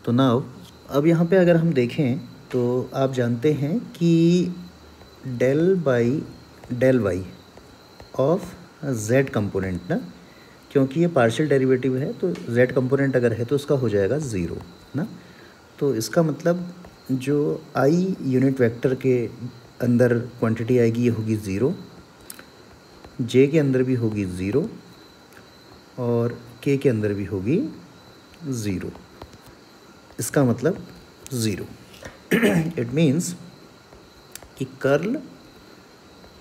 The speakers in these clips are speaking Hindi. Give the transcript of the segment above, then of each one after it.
तो नाउ अब यहाँ पे अगर हम देखें तो आप जानते हैं कि del by del Y of Z component ना, क्योंकि ये पार्शियल डेरिवेटिव है तो जेड कंपोनेंट अगर है तो उसका हो जाएगा ज़ीरो ना। तो इसका मतलब जो आई यूनिट वेक्टर के अंदर क्वांटिटी आएगी ये होगी ज़ीरो, जे के अंदर भी होगी ज़ीरो और के अंदर भी होगी ज़ीरो। इसका मतलब ज़ीरो। इट मीन्स कि कर्ल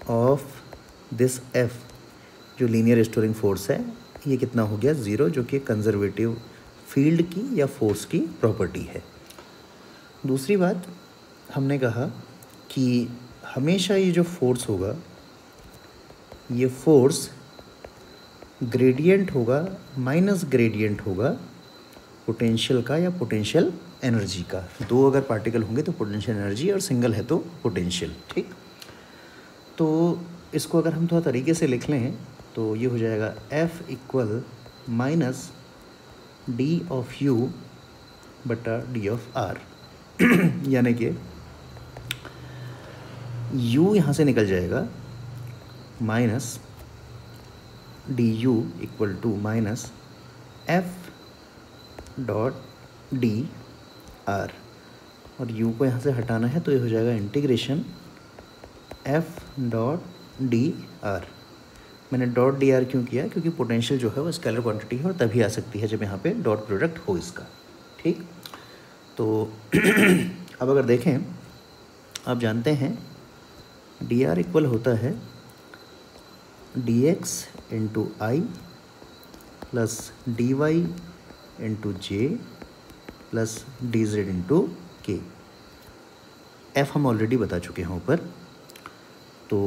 ऑफ दिस एफ जो लीनियर स्टोरिंग फोर्स है ये कितना हो गया ज़ीरो, जो कि कंजर्वेटिव फील्ड की या फोर्स की प्रॉपर्टी है। दूसरी बात हमने कहा कि हमेशा ये जो फोर्स होगा ये फोर्स ग्रेडियंट होगा माइनस ग्रेडियंट होगा पोटेंशियल का या पोटेंशियल एनर्जी का। दो अगर पार्टिकल होंगे तो पोटेंशियल एनर्जी और सिंगल है तो पोटेंशियल। ठीक, तो इसको अगर हम थोड़ा तरीके से लिख लें तो ये हो जाएगा F equal minus D of U बटा डी ऑफ आर। यानी कि u यहाँ से निकल जाएगा minus D U equal to minus F dot D R, और u को यहाँ से हटाना है तो ये हो जाएगा integration F dot D are. मैंने डॉट डी आर क्यों किया, क्योंकि पोटेंशियल जो है वो स्केलर क्वांटिटी है और तभी आ सकती है जब यहाँ पे डॉट प्रोडक्ट हो इसका। ठीक, तो अब अगर देखें आप जानते हैं डी आर इक्वल होता है डी एक्स इंटू आई प्लस डी वाई इंटू जे प्लस डी जेड इंटू के। एफ हम ऑलरेडी बता चुके हैं ऊपर। तो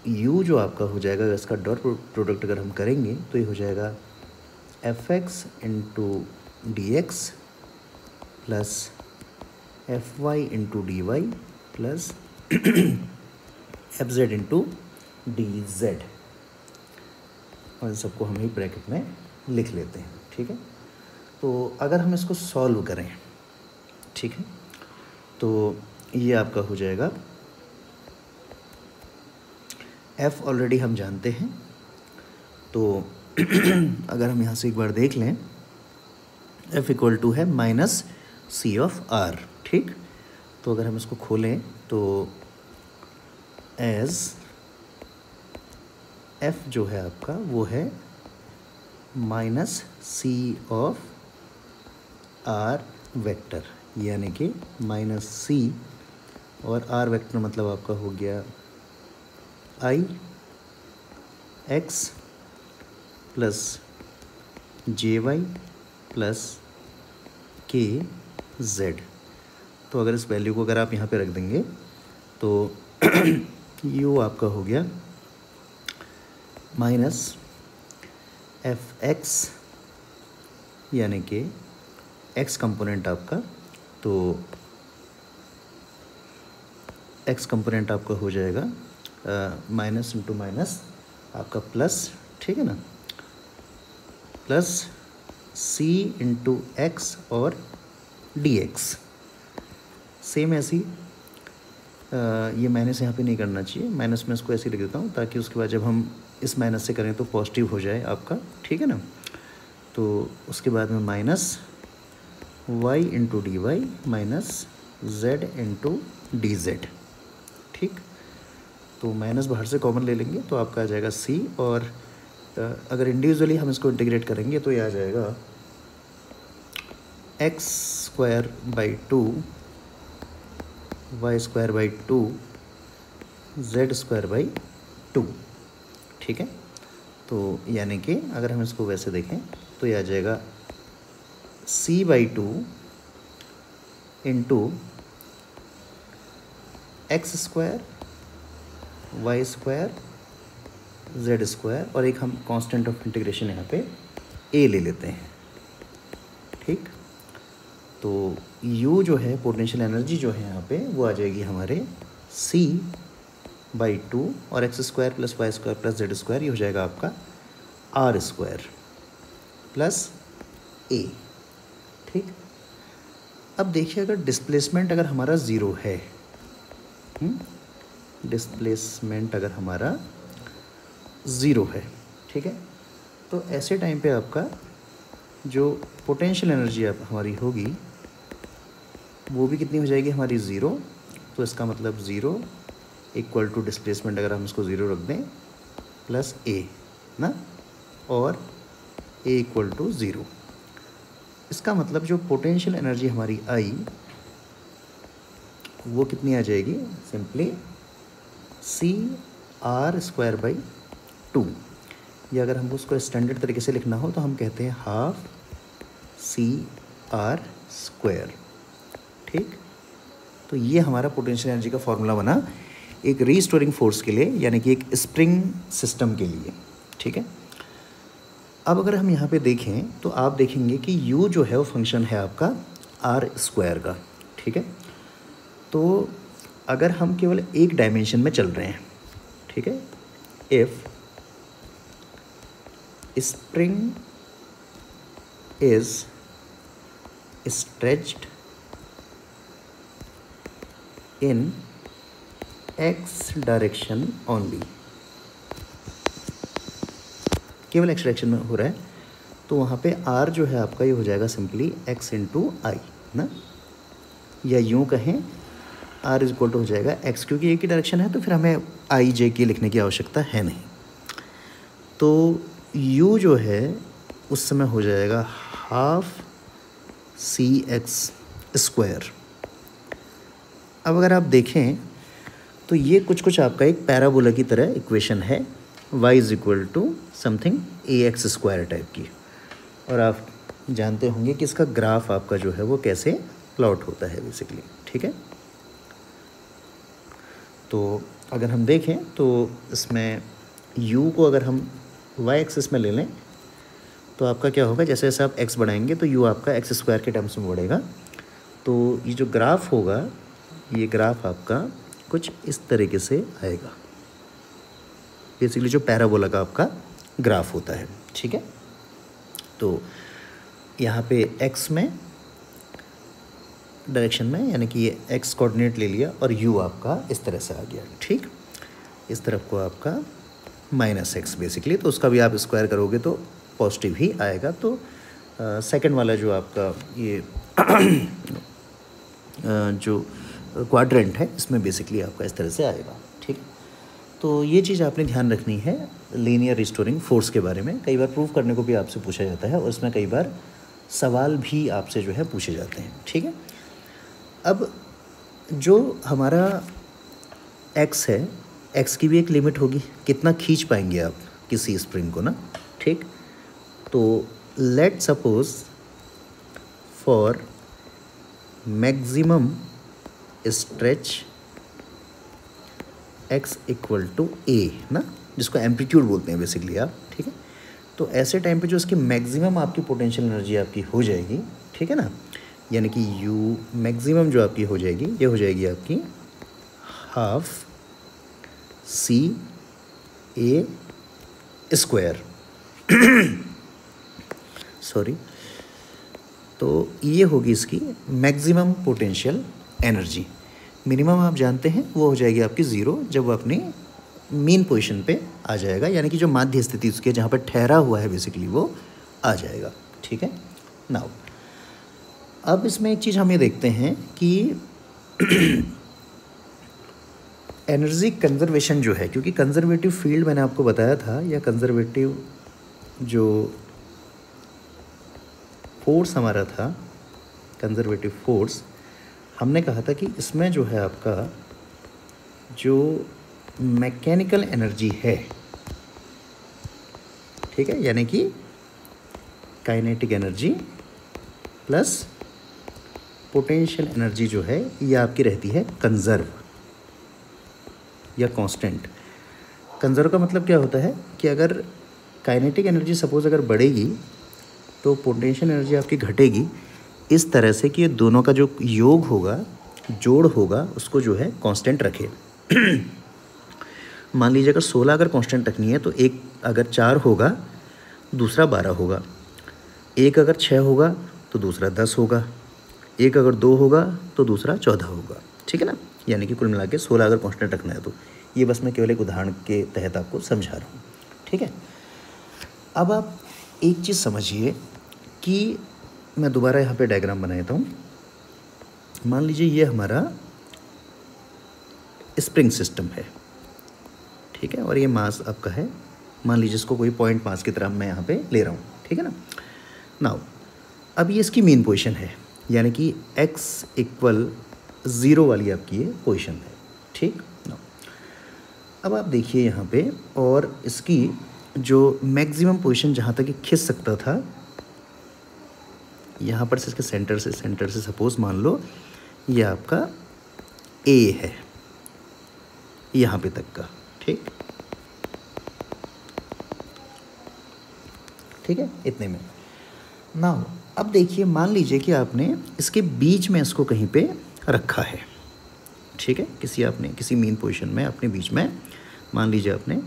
u जो आपका हो जाएगा इसका डॉट प्रोडक्ट अगर हम करेंगे तो ये हो जाएगा F X into D X plus F Y into D Y plus F Z into D Z, और इन सबको हम ही ब्रैकेट में लिख लेते हैं। ठीक है, तो अगर हम इसको सॉल्व करें, ठीक है, तो ये आपका हो जाएगा f ऑलरेडी हम जानते हैं। तो अगर हम यहाँ से एक बार देख लें f इक्वल टू है माइनस सी ऑफ आर। ठीक, तो अगर हम इसको खोलें तो एज f जो है आपका वो है minus C of R vector, यानी कि माइनस सी और आर वेक्टर मतलब आपका हो गया आई एक्स प्लस जे वाई प्लस के जेड। तो अगर इस वैल्यू को अगर आप यहाँ पे रख देंगे तो यू आपका हो गया माइनस एफ एक्स, यानी कि एक्स कंपोनेंट आपका, तो एक्स कंपोनेंट आपका हो जाएगा माइनस इंटू माइनस आपका प्लस, ठीक है ना, प्लस सी इंटू एक्स और डी एक्स। सेम ऐसी ये माइनस यहाँ पे नहीं करना चाहिए, माइनस में इसको ऐसे लिख देता हूँ ताकि उसके बाद जब हम इस माइनस से करें तो पॉजिटिव हो जाए आपका। ठीक है ना, तो उसके बाद में minus Y into D Y minus Z into D Z. ठीक, तो माइनस बाहर से कॉमन ले लेंगे तो आपका आ जाएगा सी, और अगर इंडिविजुअली हम इसको इंटीग्रेट करेंगे तो ये आ जाएगा X square by two Y square by two Z square by two. ठीक है, तो यानी कि अगर हम इसको वैसे देखें तो ये आ जाएगा C by two into x square y square z square, और एक हम कांस्टेंट ऑफ इंटीग्रेशन यहाँ पे ए ले लेते हैं। ठीक, तो u जो है पोटेंशियल एनर्जी जो है यहाँ पे वो आ जाएगी हमारे c बाई टू, और X square plus Y square plus Z square ये हो जाएगा आपका आर स्क्वायर प्लस ए। ठीक, अब देखिए अगर डिस्प्लेसमेंट अगर हमारा ज़ीरो है, डिस्प्लेसमेंट अगर हमारा ज़ीरो है, ठीक है, तो ऐसे टाइम पे आपका जो पोटेंशियल एनर्जी आप हमारी होगी वो भी कितनी हो जाएगी हमारी ज़ीरो। तो इसका मतलब ज़ीरो इक्वल टू डिस्प्लेसमेंट अगर हम इसको ज़ीरो रख दें प्लस ए ना, और ए इक्वल टू ज़ीरो। इसका मतलब जो पोटेंशियल एनर्जी हमारी आई वो कितनी आ जाएगी, simply C R square by two, या अगर हमको उसको स्टैंडर्ड तरीके से लिखना हो तो हम कहते हैं हाफ सी आर स्क्वायर। ठीक, तो ये हमारा पोटेंशियल एनर्जी का फॉर्मूला बना एक रीस्टोरिंग फोर्स के लिए, यानी कि एक स्प्रिंग सिस्टम के लिए। ठीक है, अब अगर हम यहाँ पे देखें तो आप देखेंगे कि u जो है वो फंक्शन है आपका आर स्क्वायर का। ठीक है, तो अगर हम केवल एक डायमेंशन में चल रहे हैं, ठीक है, if spring is stretched in x direction only, केवल x डायरेक्शन में हो रहा है, तो वहाँ पे r जो है आपका ये हो जाएगा सिंपली x इंटू आई ना, या यूँ कहें r इज इक्वल टू हो जाएगा x, क्योंकि एक ही डायरेक्शन है तो फिर हमें आई जे की लिखने की आवश्यकता है नहीं। तो u जो है उस समय हो जाएगा हाफ सी एक्स स्क्वायर। अब अगर आप देखें तो ये कुछ आपका एक पैराबोला की तरह इक्वेशन है, y is equal to something A X square type की, और आप जानते होंगे कि इसका ग्राफ आपका जो है वो कैसे प्लॉट होता है बेसिकली। ठीक है, तो अगर हम देखें तो इसमें u को अगर हम y एक्सिस में ले लें तो आपका क्या होगा, जैसे जैसे आप x बढ़ाएंगे तो u आपका एक्स स्क्वायर के टर्म्स में बढ़ेगा। तो ये जो ग्राफ होगा, ये ग्राफ आपका कुछ इस तरीके से आएगा, बेसिकली जो पैराबोला का आपका ग्राफ होता है। ठीक है, तो यहाँ पे x में डायरेक्शन में, यानी कि ये x कोऑर्डिनेट ले लिया और u आपका इस तरह से आ गया। ठीक, इस तरफ को आपका माइनस एक्स बेसिकली, तो उसका भी आप स्क्वायर करोगे तो पॉजिटिव ही आएगा। तो सेकंड वाला जो आपका ये जो क्वाड्रेंट है इसमें बेसिकली आपका इस तरह से आएगा। ठीक, तो ये चीज़ आपने ध्यान रखनी है लीनियर रिस्टोरिंग फोर्स के बारे में। कई बार प्रूव करने को भी आपसे पूछा जाता है और इसमें कई बार सवाल भी आपसे जो है पूछे जाते हैं। ठीक है, अब जो हमारा x है, x की भी एक लिमिट होगी, कितना खींच पाएंगे आप किसी स्प्रिंग को ना। ठीक, तो let suppose for maximum stretch x equal to a ना, जिसको एम्पलीट्यूड बोलते हैं बेसिकली आप। ठीक है, तो ऐसे टाइम पे जो इसकी मैक्सिमम आपकी पोटेंशियल एनर्जी आपकी हो जाएगी, ठीक है ना, यानी कि u मैक्सिमम जो आपकी हो जाएगी ये हो जाएगी आपकी हाफ सी ए स्क्वायर सॉरी, तो ये होगी इसकी मैक्सिमम पोटेंशियल एनर्जी। मिनिमम आप जानते हैं वो हो जाएगी आपकी ज़ीरो जब वो अपनी मेन पोजीशन पे आ जाएगा, यानी कि जो माध्य स्थिति उसके जहाँ पर ठहरा हुआ है बेसिकली वो आ जाएगा। ठीक है, नाउ अब इसमें एक चीज़ हम ये देखते हैं कि एनर्जी कंजर्वेशन जो है, क्योंकि कंजर्वेटिव फील्ड मैंने आपको बताया था, या कंजर्वेटिव जो फोर्स हमारा था, कंजर्वेटिव फोर्स, हमने कहा था कि इसमें जो है आपका जो मैकेनिकल एनर्जी है, ठीक है, यानी कि kinetic energy plus potential energy जो है ये आपकी रहती है कंजर्व या कांस्टेंट। कंजर्व का मतलब क्या होता है कि अगर काइनेटिक एनर्जी सपोज अगर बढ़ेगी तो पोटेंशियल एनर्जी आपकी घटेगी इस तरह से कि ये दोनों का जो योग होगा, जोड़ होगा, उसको जो है कांस्टेंट रखे। मान लीजिए अगर 16 अगर कांस्टेंट रखनी है तो एक अगर 4 होगा दूसरा 12 होगा, एक अगर 6 होगा तो दूसरा 10 होगा। एक अगर 2 होगा तो दूसरा 14 होगा, ठीक है ना। यानी कि कुल मिला के 16 अगर कांस्टेंट रखना है तो ये बस मैं केवल एक उदाहरण के तहत आपको समझा रहा हूँ, ठीक है। अब आप एक चीज़ समझिए कि मैं दोबारा यहाँ पे डायग्राम बना देता हूँ। मान लीजिए ये हमारा स्प्रिंग सिस्टम है, ठीक है, और ये मास आपका है, मान लीजिए इसको कोई पॉइंट मास की तरह मैं यहाँ पे ले रहा हूँ, ठीक है ना। नाउ अब ये इसकी मेन पोजीशन है, यानी कि x इक्वल 0 वाली आपकी ये पोजीशन है, ठीक। नाउ अब आप देखिए यहाँ पे, और इसकी जो मैक्सिमम पोजीशन जहाँ तक ये खिंच सकता था, यहाँ पर से इसके सेंटर से सपोज मान लो ये आपका a है, यहाँ पे तक का, ठीक है, इतने में। नाउ अब देखिए, मान लीजिए कि आपने इसके बीच में इसको कहीं पे रखा है, ठीक है, किसी मेन पोजीशन में अपने बीच में, मान लीजिए आपने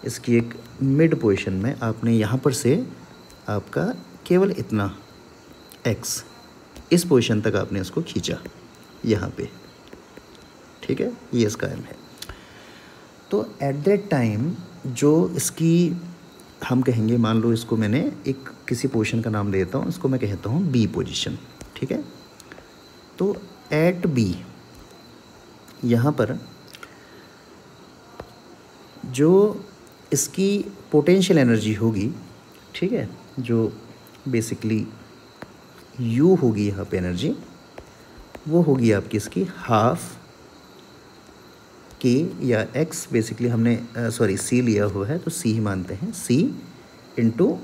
इसकी एक मिड पोजीशन में आपने यहाँ पर से आपका केवल इतना x इस पोजीशन तक आपने इसको खींचा यहाँ पे, ठीक है, ये इसका m है। तो एट दैट टाइम जो इसकी हम कहेंगे, मान लो इसको मैंने एक किसी पोजीशन का नाम देता हूँ, इसको मैं कहता हूँ बी पोजीशन, ठीक है। तो एट बी यहाँ पर जो इसकी पोटेंशियल एनर्जी होगी, ठीक है, जो बेसिकली U होगी यहाँ पे एनर्जी, वो होगी आपकी इसकी हाफ K या X, बेसिकली हमने C लिया हुआ है तो C ही मानते हैं, C इंटू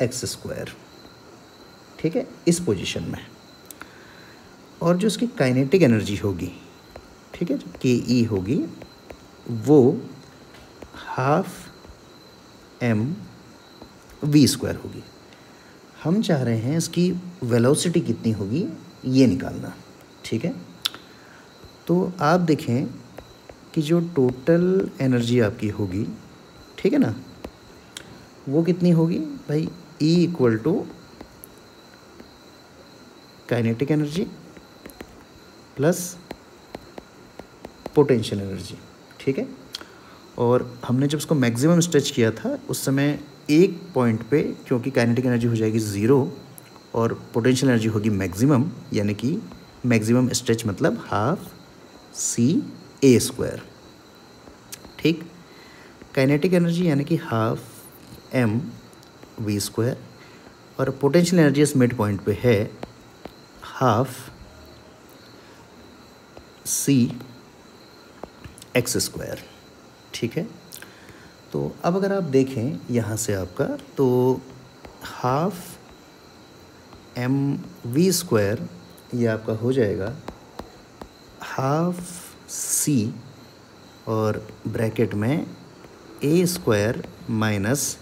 एक्स स्क्वायर, ठीक है, इस पोजीशन में। और जो इसकी काइनेटिक एनर्जी होगी, ठीक है, जो KE होगी, वो हाफ mv² होगी। हम चाह रहे हैं इसकी वेलोसिटी कितनी होगी ये निकालना, ठीक है। तो आप देखें कि जो टोटल एनर्जी आपकी होगी, ठीक है ना, वो कितनी होगी भाई, E equal to kinetic energy plus potential energy, ठीक है। और हमने जब उसको मैक्सिमम स्ट्रेच किया था उस समय एक पॉइंट पे, क्योंकि काइनेटिक एनर्जी हो जाएगी 0 और पोटेंशियल एनर्जी होगी मैक्सिमम, यानी कि मैक्सिमम स्ट्रेच मतलब हाफ CA², ठीक। काइनेटिक एनर्जी यानी कि हाफ mv², और पोटेंशियल एनर्जी इस मिड पॉइंट पे है हाफ CX², ठीक है। तो अब अगर आप देखें यहाँ से आपका, तो हाफ mv² ये आपका हो जाएगा हाफ C और ब्रैकेट में A² माइनस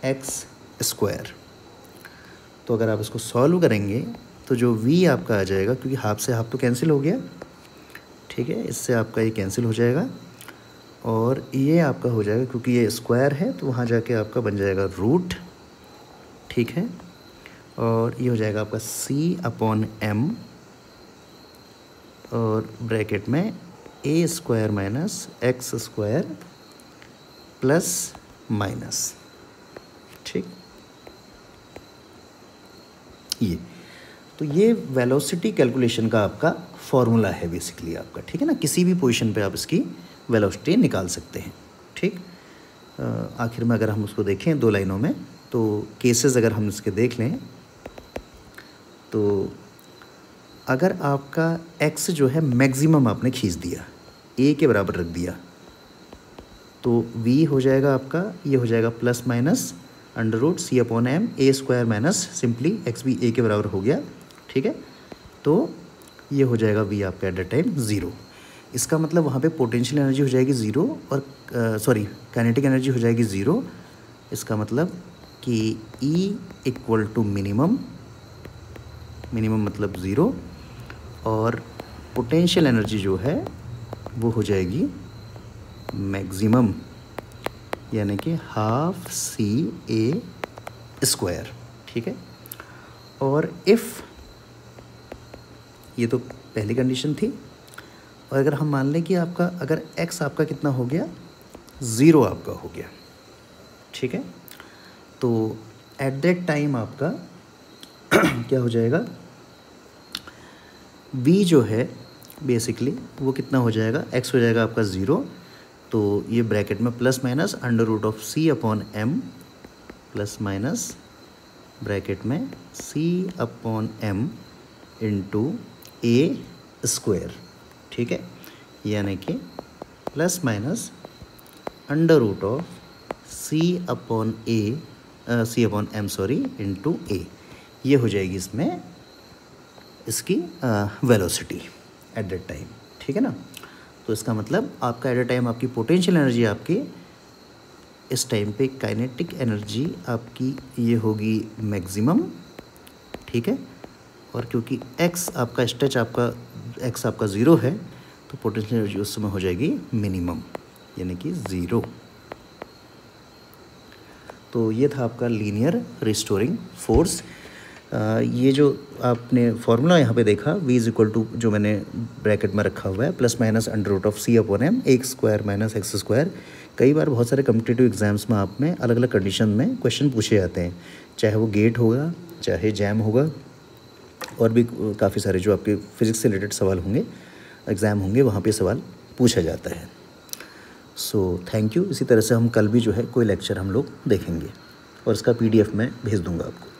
X²। तो अगर आप इसको सॉल्व करेंगे तो जो V आपका आ जाएगा, क्योंकि हाफ से हाफ तो कैंसिल हो गया, ठीक है, इससे आपका ये कैंसिल हो जाएगा, और ये आपका हो जाएगा, क्योंकि ये स्क्वायर है तो वहाँ जाके आपका बन जाएगा रूट, ठीक है, और ये हो जाएगा आपका C/m और ब्रैकेट में A² minus X² plus minus, ठीक। ये वेलोसिटी कैलकुलेशन का आपका फॉर्मूला है बेसिकली आपका, ठीक है ना। किसी भी पोजीशन पे आप इसकी वेलोसिटी निकाल सकते हैं, ठीक। आखिर में अगर हम उसको देखें 2 लाइनों में, तो केसेस अगर हम इसके देख लें, तो अगर आपका x जो है मैक्सिमम आपने खींच दिया, a के बराबर रख दिया, तो v हो जाएगा आपका, ये हो जाएगा plus minus √C/m A² minus simply x भी a के बराबर हो गया, ठीक है। तो ये हो जाएगा v आपका एट द टाइम 0। इसका मतलब वहाँ पे पोटेंशियल एनर्जी हो जाएगी 0 और काइनेटिक एनर्जी हो जाएगी 0। इसका मतलब कि E इक्वल टू मिनिमम मतलब 0, और पोटेंशियल एनर्जी जो है वो हो जाएगी मैक्सिमम, यानी कि हाफ CA², ठीक है। और इफ़ ये तो पहली कंडीशन थी। और अगर हम मान लें कि आपका अगर x आपका कितना हो गया, 0 आपका हो गया, ठीक है, तो एट दैट टाइम आपका क्या हो जाएगा, v जो है बेसिकली वो कितना हो जाएगा, x हो जाएगा आपका 0। तो ये ब्रैकेट में plus minus under root of c upon m plus minus bracket में c upon m into a square, ठीक है, यानी कि plus minus under root of c upon m sorry into a. ये हो जाएगी इसमें इसकी वेलोसिटी एट दैट टाइम, ठीक है ना। तो इसका मतलब आपका एट द टाइम आपकी पोटेंशियल एनर्जी आपकी इस टाइम पे काइनेटिक एनर्जी आपकी ये होगी मैक्सिमम, ठीक है। और क्योंकि x आपका स्ट्रेच आपका x आपका 0 है तो पोटेंशियल एनर्जी उस समय हो जाएगी मिनिमम, यानी कि 0। तो ये था आपका लीनियर रिस्टोरिंग फोर्स। ये जो आपने फॉर्मूला यहाँ पे देखा v इज इक्वल टू जो मैंने ब्रैकेट में रखा हुआ है plus minus under root of c upon m, एक स्क्वायर माइनस एक्स स्क्वायर। कई बार बहुत सारे कम्पिटिटिव एग्जाम्स में आप में अलग अलग कंडीशन में क्वेश्चन पूछे जाते हैं, चाहे वो गेट होगा चाहे जैम होगा और भी काफ़ी सारे जो आपके फिजिक्स से रिलेटेड सवाल होंगे एग्ज़ाम होंगे वहाँ पे सवाल पूछा जाता है। So thank you. इसी तरह से हम कल भी जो है कोई लेक्चर हम लोग देखेंगे और इसका PDF मैं भेज दूँगा आपको।